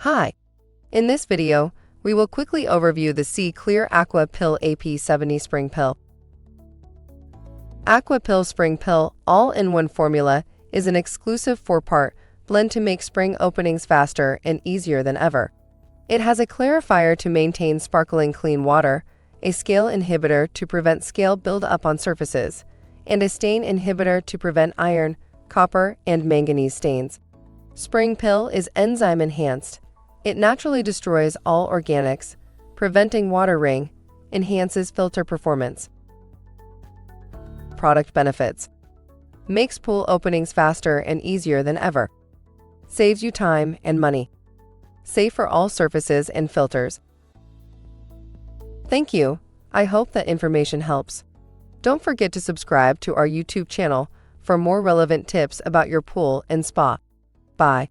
Hi! In this video, we will quickly overview the SeaKlear AquaPill AP70 SpringPill. AquaPill SpringPill all-in-one formula is an exclusive 4-part blend to make spring openings faster and easier than ever. It has a clarifier to maintain sparkling clean water, a scale inhibitor to prevent scale build-up on surfaces, and a stain inhibitor to prevent iron, copper, and manganese stains. SpringPill is enzyme-enhanced. It naturally destroys all organics, preventing water ring, enhances filter performance. Product benefits: makes pool openings faster and easier than ever, saves you time and money, safe for all surfaces and filters. Thank you. I hope that information helps. Don't forget to subscribe to our YouTube channel for more relevant tips about your pool and spa. Bye.